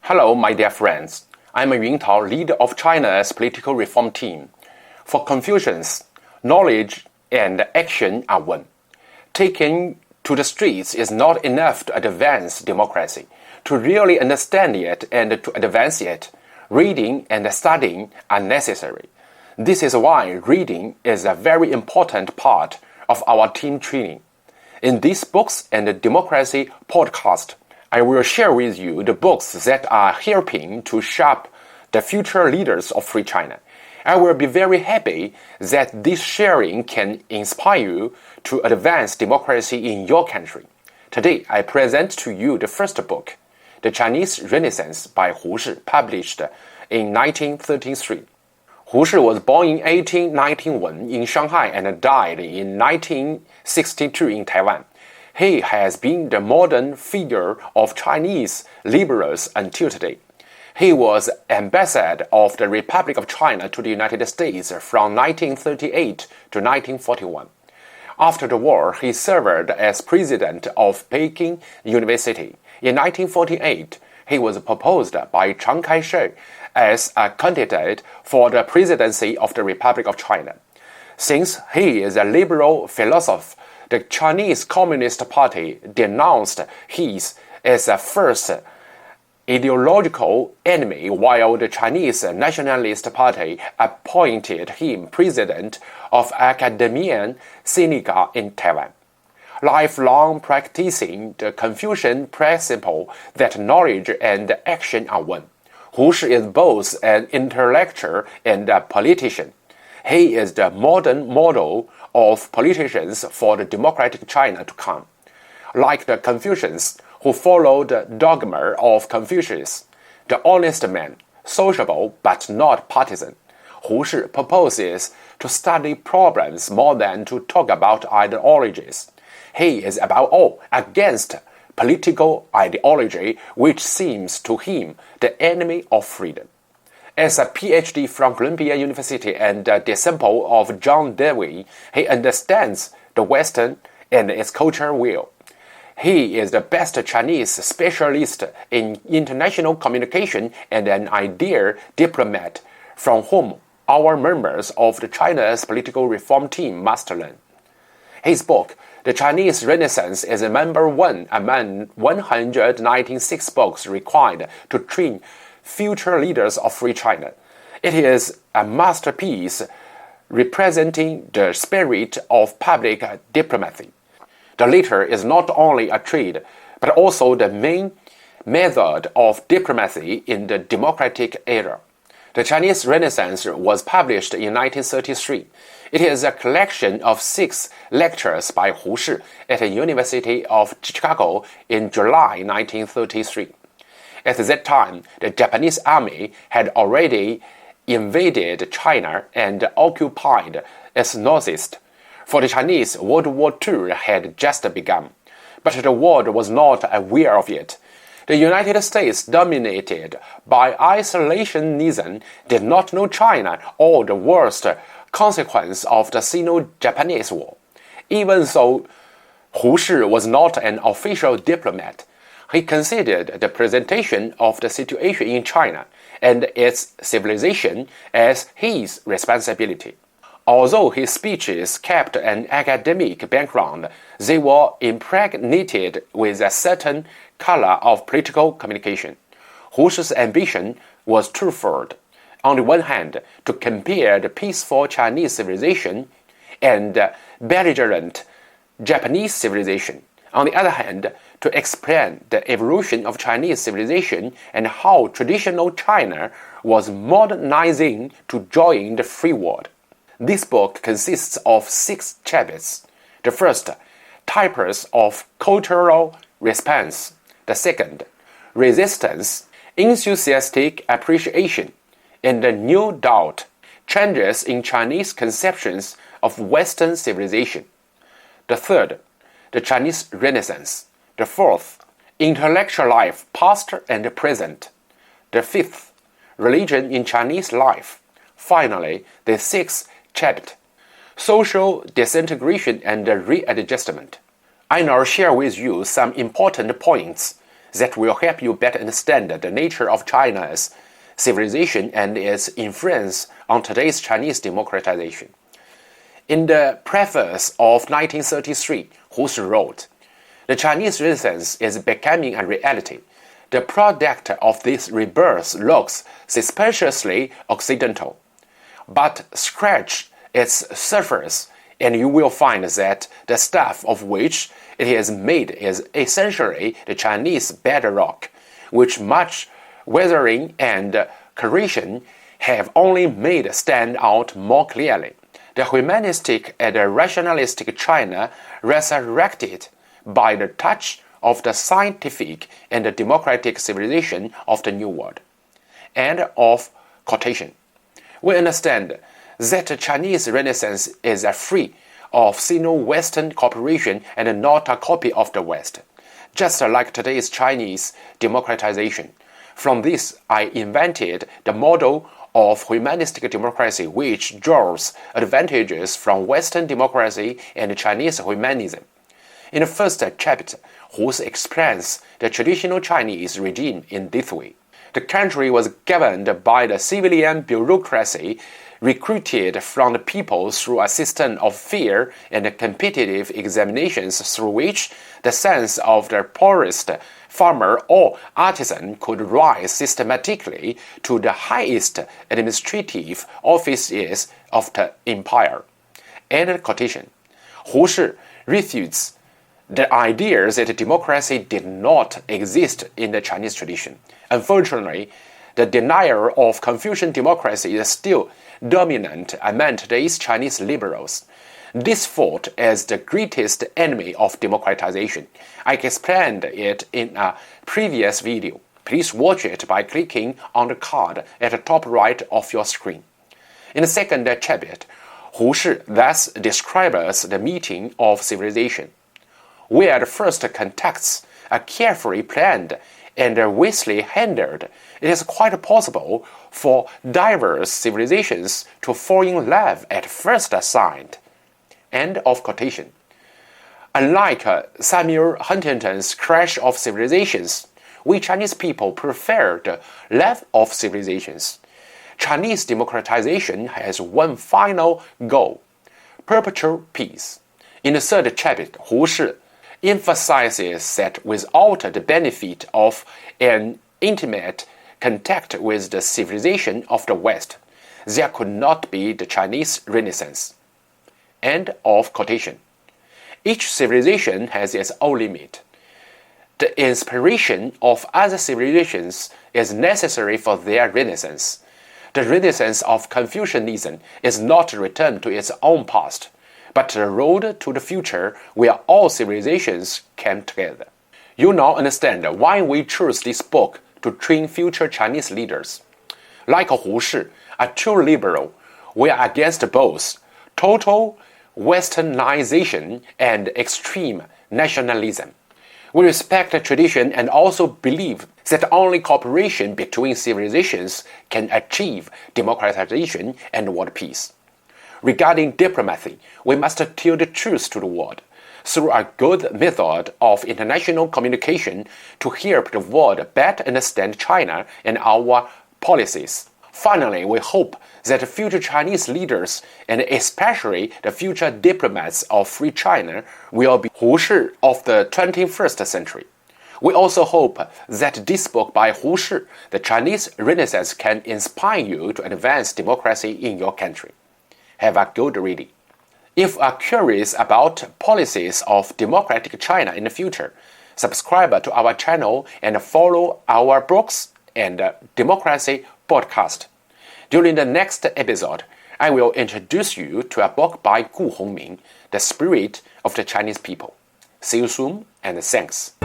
Hello, my dear friends. I'm Tao Yun, leader of China's political reform team. For Confucius, knowledge and action are one. Taking to the streets is not enough to advance democracy. To really understand it and to advance it, reading and studying are necessary. This is why reading is a very important part of our team training. In these books and the Democracy podcast, I will share with you the books that are helping to shape the future leaders of Free China. I will be very happy that this sharing can inspire you to advance democracy in your country. Today, I present to you the first book, The Chinese Renaissance by Hu Shi, published in 1933. Hu Shi was born in 1891 in Shanghai and died in 1962 in Taiwan. He has been the modern figure of Chinese liberals until today. He was ambassador of the Republic of China to the United States from 1938 to 1941. After the war, he served as president of Peking University. In 1948, he was proposed by Chiang Kai-shek as a candidate for the presidency of the Republic of China. Since he is a liberal philosopher, the Chinese Communist Party denounced his as a first ideological enemy, while the Chinese Nationalist Party appointed him president of Academia Sinica in Taiwan. Lifelong practicing the Confucian principle that knowledge and action are one, Hu Shi is both an intellectual and a politician. He is the modern model of politicians for the democratic China to come. Like the Confucians who followed the dogma of Confucius, the honest man, sociable but not partisan, Hu Shi proposes to study problems more than to talk about ideologies. He is above all against political ideology which seems to him the enemy of freedom. As a PhD from Columbia University and a disciple of John Dewey, he understands the Western and its culture well. He is the best Chinese specialist in international communication and an ideal diplomat from whom our members of the China's political reform team must learn. His book, The Chinese Renaissance, is number one among 196 books required to train future leaders of Free China. It is a masterpiece representing the spirit of public diplomacy. The latter is not only a trade, but also the main method of diplomacy in the democratic era. The Chinese Renaissance was published in 1933. It is a collection of 6 lectures by Hu Shi at the University of Chicago in July 1933. At that time, the Japanese army had already invaded China and occupied its northeast. For the Chinese, World War II had just begun, but the world was not aware of it. The United States, dominated by isolationism, did not know China or the worst consequence of the Sino-Japanese War. Even so, Hu Shi was not an official diplomat. He considered the presentation of the situation in China and its civilization as his responsibility. Although his speeches kept an academic background, they were impregnated with a certain color of political communication. Hu Shi's ambition was twofold. On the one hand, to compare the peaceful Chinese civilization and belligerent Japanese civilization. On the other hand, to explain the evolution of Chinese civilization and how traditional China was modernizing to join the free world. This book consists of 6 chapters. The first, types of cultural response. The second, resistance, enthusiastic appreciation, and the new doubt, changes in Chinese conceptions of Western civilization. The third, the Chinese Renaissance. The fourth, intellectual life, past and present. The fifth, religion in Chinese life. Finally, the 6th chapter, social disintegration and readjustment. I now share with you some important points that will help you better understand the nature of China's civilization and its influence on today's Chinese democratization. In the preface of 1933, Hu Shi wrote, "The Chinese Renaissance is becoming a reality. The product of this rebirth looks suspiciously Occidental. But scratch its surface, and you will find that the stuff of which it is made is essentially the Chinese bedrock, which much weathering and correction have only made stand out more clearly. The humanistic and rationalistic China resurrected by the touch of the scientific and the democratic civilization of the New World." End of quotation. We understand that the Chinese Renaissance is free of Sino-Western cooperation and not a copy of the West, just like today's Chinese democratization. From this, I invented the model of humanistic democracy, which draws advantages from Western democracy and Chinese humanism. In the first chapter, Hu explains the traditional Chinese regime in this way. The country was governed by the civilian bureaucracy recruited from the people through a system of fair and competitive examinations through which the sons of the poorest farmer or artisan could rise systematically to the highest administrative offices of the empire. End quotation. Hu Shi refutes the idea that democracy did not exist in the Chinese tradition. Unfortunately, the denial of Confucian democracy is still dominant among today's Chinese liberals. This fault is the greatest enemy of democratization. I explained it in a previous video. Please watch it by clicking on the card at the top right of your screen. In the second chapter, Hu Shi thus describes the meeting of civilization, where the first contacts are carefully planned and wisely handled. It is quite possible for diverse civilizations to fall in love at first sight. End of quotation. Unlike Samuel Huntington's Crash of Civilizations, we Chinese people prefer the love of civilizations. Chinese democratization has one final goal: perpetual peace. In the third chapter, Hu Shi emphasizes that without the benefit of an intimate contact with the civilization of the West, there could not be the Chinese Renaissance. End of quotation. Each civilization has its own limit. The inspiration of other civilizations is necessary for their renaissance. The renaissance of Confucianism is not a return to its own past, but the road to the future where all civilizations came together. You now understand why we chose this book to train future Chinese leaders. Like Hu Shi, a true liberal, we are against both total westernization and extreme nationalism. We respect tradition and also believe that only cooperation between civilizations can achieve democratization and world peace. Regarding diplomacy, we must tell the truth to the world through a good method of international communication to help the world better understand China and our policies. Finally, we hope that future Chinese leaders, and especially the future diplomats of Free China, will be Hu Shi of the 21st century. We also hope that this book by Hu Shi, The Chinese Renaissance, can inspire you to advance democracy in your country. Have a good reading. If you are curious about policies of democratic China in the future, subscribe to our channel and follow our books and democracy podcast. During the next episode, I will introduce you to a book by Gu Hongming, The Spirit of the Chinese People. See you soon, and thanks.